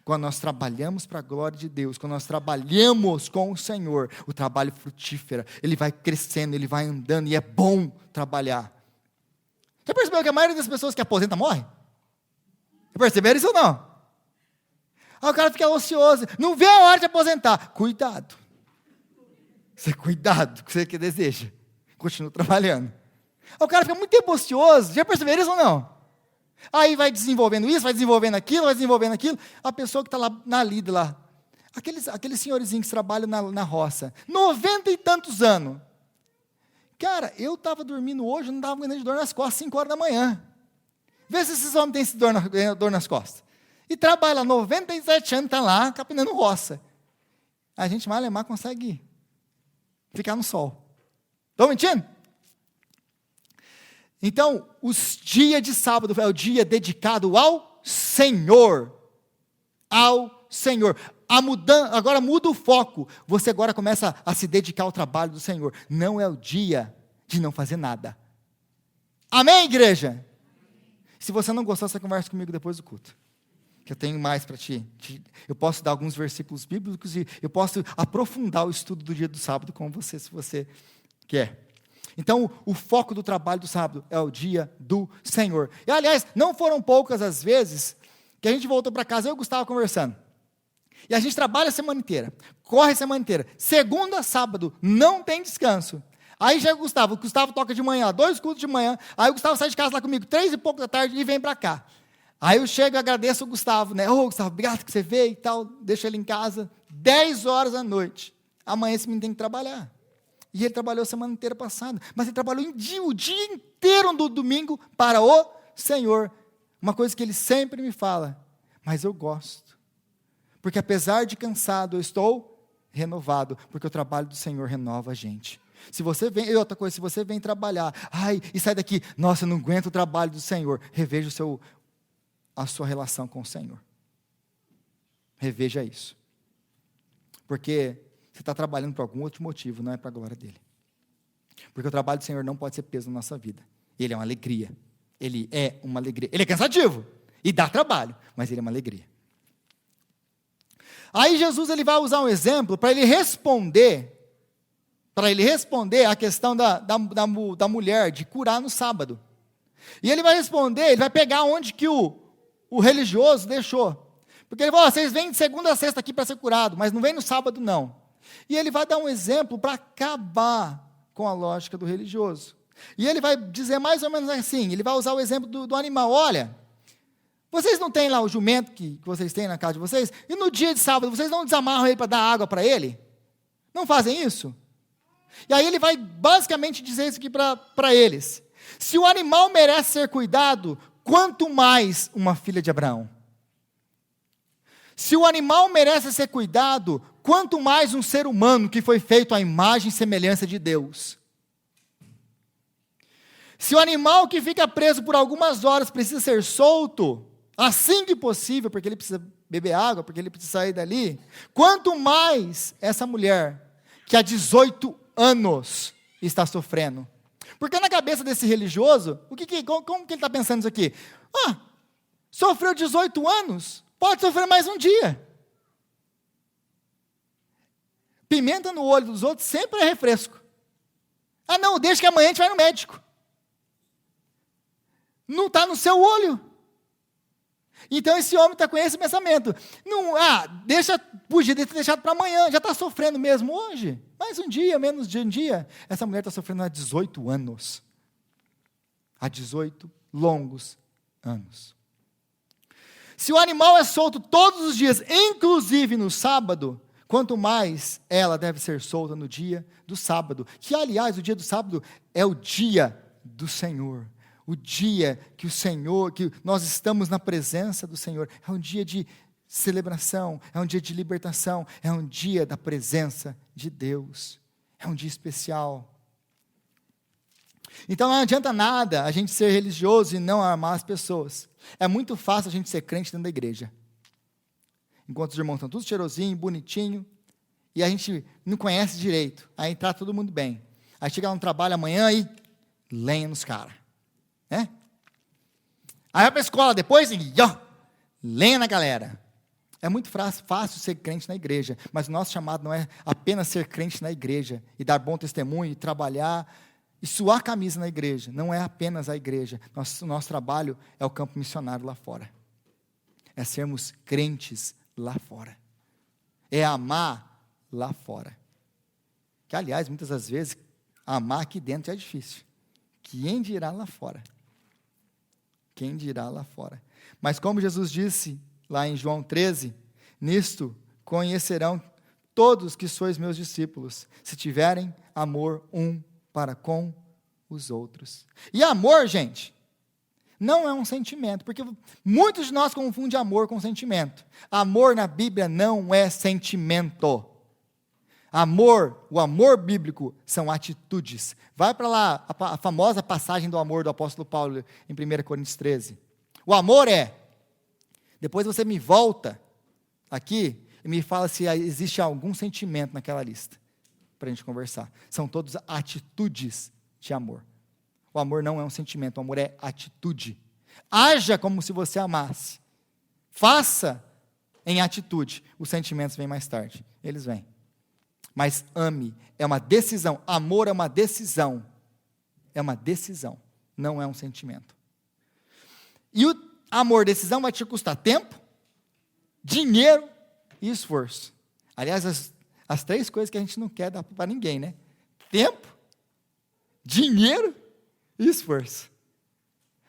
Quando nós trabalhamos para a glória de Deus, quando nós trabalhamos com o Senhor, o trabalho frutífero, ele vai crescendo, ele vai andando, e é bom trabalhar. Já percebeu que a maioria das pessoas que aposenta morre? Já perceberam isso ou não? Aí o cara fica ocioso, não vê a hora de aposentar. Cuidado. Cuidado com o que você deseja. Continua trabalhando. Aí o cara fica muito tempo ocioso, já perceberam isso ou não? Aí vai desenvolvendo isso, vai desenvolvendo aquilo, a pessoa que está lá na lida lá, aqueles senhorzinhos que trabalham na roça, 90 e tantos anos. Cara, eu estava dormindo hoje, não estava aguentando de dor nas costas, 5 horas da manhã. Vê se esses homens têm dor nas costas. E trabalha 97 anos, está lá, capinando roça. A gente, mais consegue ficar no sol. Estou mentindo? Então, os dias de sábado é o dia dedicado ao Senhor. Ao Senhor. Agora muda o foco. Você agora começa a se dedicar ao trabalho do Senhor. Não é o dia de não fazer nada. Amém, igreja? Se você não gostou, você conversa comigo depois do culto. Que eu tenho mais para ti. Eu posso dar alguns versículos bíblicos e eu posso aprofundar o estudo do dia do sábado com você, se você quer. Então, o foco do trabalho do sábado é o dia do Senhor. E, aliás, não foram poucas as vezes que a gente voltou para casa, eu e o Gustavo conversando. E a gente trabalha a semana inteira, corre a semana inteira. Segunda, sábado, não tem descanso. Aí chega o Gustavo toca de manhã, 2 cultos de manhã, aí o Gustavo sai de casa lá comigo, 3 e pouco da tarde, e vem para cá. Aí eu chego e agradeço o Gustavo, né? Gustavo, obrigado que você veio e tal, deixa ele em casa, 10 horas da noite. Amanhã esse menino tem que trabalhar. E ele trabalhou a semana inteira passada, mas ele trabalhou o dia inteiro do domingo para o Senhor. Uma coisa que ele sempre me fala, mas eu gosto. Porque apesar de cansado, eu estou renovado, porque o trabalho do Senhor renova a gente. Se você vem, e outra coisa, se você vem trabalhar, e sai daqui, nossa, eu não aguento o trabalho do Senhor, reveja a sua relação com o Senhor. Reveja isso. Porque você está trabalhando por algum outro motivo, não é para a glória dele. Porque o trabalho do Senhor não pode ser peso na nossa vida. Ele é uma alegria. Ele é uma alegria. Ele é cansativo e dá trabalho, mas ele é uma alegria. Aí Jesus ele vai usar um exemplo para ele responder a questão da mulher de curar no sábado. E ele vai responder, ele vai pegar onde que o religioso deixou. Porque ele falou, vocês vêm de segunda a sexta aqui para ser curado, mas não vem no sábado não. E ele vai dar um exemplo para acabar com a lógica do religioso. E ele vai dizer mais ou menos assim, ele vai usar o exemplo do animal. Olha, vocês não têm lá o jumento que vocês têm na casa de vocês? E no dia de sábado, vocês não desamarram ele para dar água para ele? Não fazem isso? E aí ele vai basicamente dizer isso aqui para eles. Se o animal merece ser cuidado, quanto mais uma filha de Abraão? Se o animal merece ser cuidado, quanto mais um ser humano que foi feito à imagem e semelhança de Deus. Se o animal que fica preso por algumas horas precisa ser solto, assim que possível, porque ele precisa beber água, porque ele precisa sair dali, quanto mais essa mulher, que há 18 anos está sofrendo. Porque na cabeça desse religioso, como que ele está pensando isso aqui? Sofreu 18 anos, pode sofrer mais um dia. Pimenta no olho dos outros sempre é refresco. Não, deixa que amanhã a gente vai no médico. Não está no seu olho. Então esse homem está com esse pensamento. Não, podia ter deixado para amanhã, já está sofrendo mesmo hoje. Mais um dia, menos de um dia. Essa mulher está sofrendo há 18 anos. Há 18 longos anos. Se o animal é solto todos os dias, inclusive no sábado, quanto mais ela deve ser solta no dia do sábado. Que, aliás, o dia do sábado é o dia do Senhor. O dia que que nós estamos na presença do Senhor, é um dia de celebração, é um dia de libertação, é um dia da presença de Deus, é um dia especial. Então não adianta nada a gente ser religioso e não amar as pessoas. É muito fácil a gente ser crente dentro da igreja. Enquanto os irmãos estão todos cheirosinhos, bonitinho, e a gente não conhece direito, aí está todo mundo bem. Aí chega lá no trabalho amanhã e lenha nos caras. né? Aí vai para a escola depois e lenha na galera. É muito fácil ser crente na igreja, mas o nosso chamado não é apenas ser crente na igreja e dar bom testemunho e trabalhar e suar a camisa na igreja. Não é apenas a igreja. O nosso trabalho é o campo missionário lá fora. É sermos crentes lá fora. É amar lá fora. Que, aliás, muitas das vezes, amar aqui dentro é difícil. Quem dirá lá fora? Quem dirá lá fora? Mas como Jesus disse lá em João 13, nisto conhecerão todos que sois meus discípulos, se tiverem amor um para com os outros. E amor, gente, não é um sentimento, porque muitos de nós confundem amor com sentimento. Amor na Bíblia não é sentimento. Amor, o amor bíblico são atitudes. Vai para lá, a famosa passagem do amor do apóstolo Paulo em 1 Coríntios 13. O amor é, depois você me volta aqui e me fala se existe algum sentimento naquela lista, para a gente conversar. São todas atitudes de amor. O amor não é um sentimento, o amor é atitude. Haja como se você amasse. Faça em atitude. Os sentimentos vêm mais tarde, eles vêm. Mas ame, é uma decisão. Amor é uma decisão. É uma decisão, não é um sentimento. E o amor, decisão, vai te custar tempo, dinheiro e esforço. Aliás, as três coisas que a gente não quer dar para ninguém, né? Tempo, dinheiro e esforço.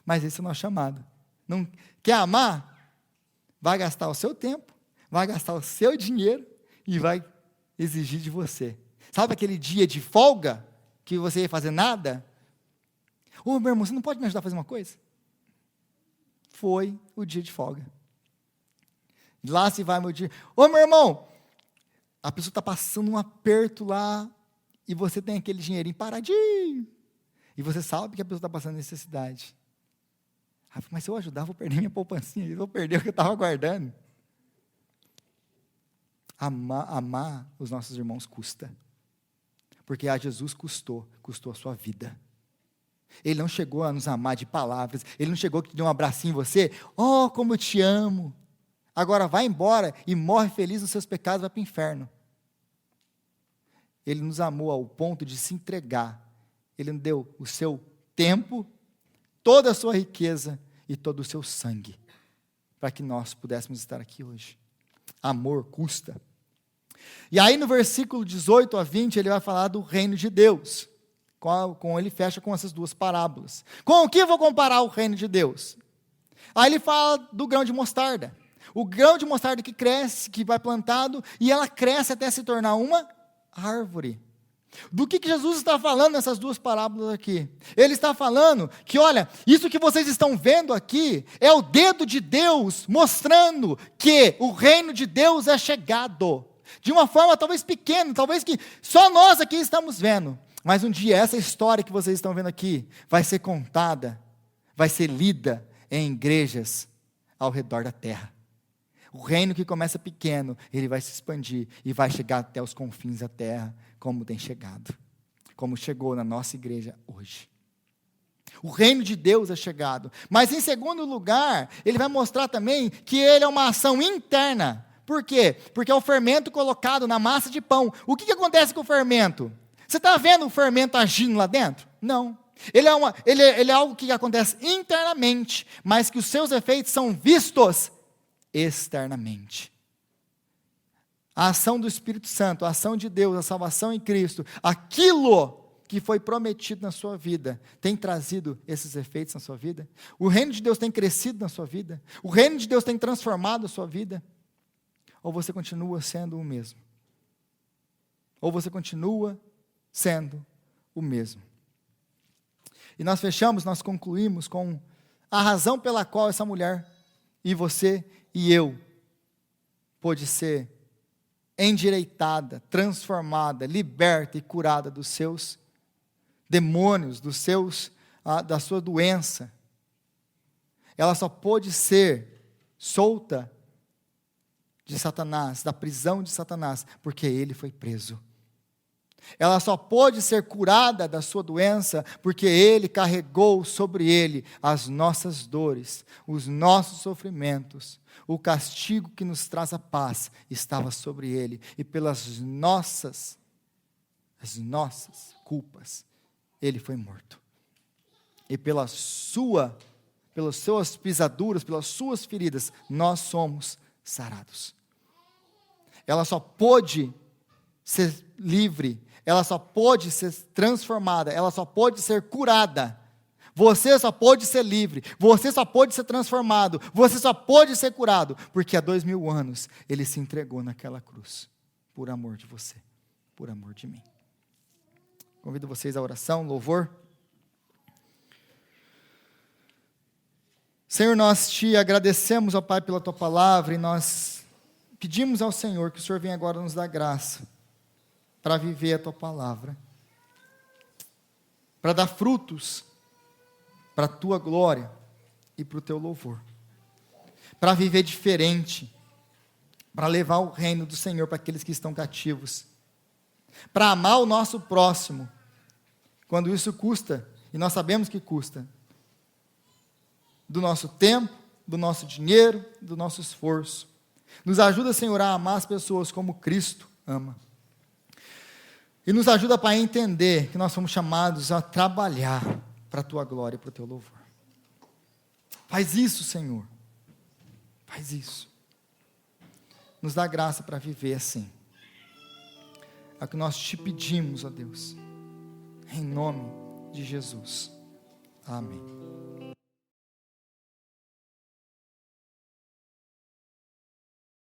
Mas esse é o nosso chamado. Não quer amar? Vai gastar o seu tempo, vai gastar o seu dinheiro e vai exigir de você. Sabe aquele dia de folga que você ia fazer nada? Ô, meu irmão, você não pode me ajudar a fazer uma coisa? Foi o dia de folga. Lá se vai meu dia. Ô, meu irmão, a pessoa está passando um aperto lá e você tem aquele dinheirinho paradinho. E você sabe que a pessoa está passando necessidade. Mas se eu ajudar, eu vou perder minha poupancinha, eu vou perder o que eu estava guardando. Amar os nossos irmãos custa. Porque a Jesus custou a sua vida. Ele não chegou a nos amar de palavras, ele não chegou que deu um abracinho em você, oh, como eu te amo. Agora vai embora e morre feliz nos seus pecados, vai para o inferno. Ele nos amou ao ponto de se entregar. Ele nos deu o seu tempo, toda a sua riqueza e todo o seu sangue, para que nós pudéssemos estar aqui hoje. Amor custa. E aí no versículo 18 a 20, ele vai falar do reino de Deus. Ele fecha com essas duas parábolas. Com o que eu vou comparar o reino de Deus? Aí ele fala do grão de mostarda. O grão de mostarda que cresce, que vai plantado, e ela cresce até se tornar uma árvore. Do que Jesus está falando nessas duas parábolas aqui? Ele está falando que, olha, isso que vocês estão vendo aqui é o dedo de Deus mostrando que o reino de Deus é chegado. De uma forma talvez pequena, talvez que só nós aqui estamos vendo. Mas um dia essa história que vocês estão vendo aqui vai ser contada, vai ser lida em igrejas ao redor da terra. O reino que começa pequeno, ele vai se expandir e vai chegar até os confins da terra, como tem chegado, como chegou na nossa igreja hoje. O reino de Deus é chegado. Mas em segundo lugar, ele vai mostrar também que ele é uma ação interna. Por quê? Porque é o fermento colocado na massa de pão. O que acontece com o fermento? Você está vendo o fermento agindo lá dentro? Não. Ele é algo que acontece internamente, mas que os seus efeitos são vistos externamente. A ação do Espírito Santo, a ação de Deus, a salvação em Cristo, aquilo que foi prometido na sua vida, tem trazido esses efeitos na sua vida? O reino de Deus tem crescido na sua vida? O reino de Deus tem transformado a sua vida? Ou você continua sendo o mesmo? Ou você continua sendo o mesmo? E nós fechamos, nós concluímos com a razão pela qual essa mulher, e você e eu, pôde ser endireitada, transformada, liberta e curada dos seus demônios, da sua doença. Ela só pôde ser solta de Satanás, da prisão de Satanás, porque ele foi preso. Ela só pôde ser curada da sua doença porque Ele carregou sobre Ele as nossas dores, os nossos sofrimentos. O castigo que nos traz a paz estava sobre Ele. E pelas nossas culpas, Ele foi morto. E pelas suas pisaduras, pelas suas feridas, nós somos sarados. Ela só pôde ser livre, ela só pôde ser transformada, ela só pôde ser curada. Você só pôde ser livre, você só pôde ser transformado, você só pôde ser curado, porque há 2000 anos Ele se entregou naquela cruz, por amor de você, por amor de mim. Convido vocês à oração, louvor. Senhor, nós te agradecemos, ó Pai, pela Tua palavra, e nós pedimos ao Senhor que o Senhor venha agora nos dar graça para viver a Tua palavra, para dar frutos para a Tua glória e para o Teu louvor, para viver diferente, para levar o reino do Senhor para aqueles que estão cativos, para amar o nosso próximo, quando isso custa, e nós sabemos que custa, do nosso tempo, do nosso dinheiro, do nosso esforço. Nos ajuda, Senhor, a amar as pessoas como Cristo ama. E nos ajuda, Pai, a entender que nós somos chamados a trabalhar para a Tua glória e para o Teu louvor. Faz isso, Senhor. Faz isso. Nos dá graça para viver assim. É o que nós te pedimos, ó Deus. Em nome de Jesus. Amém.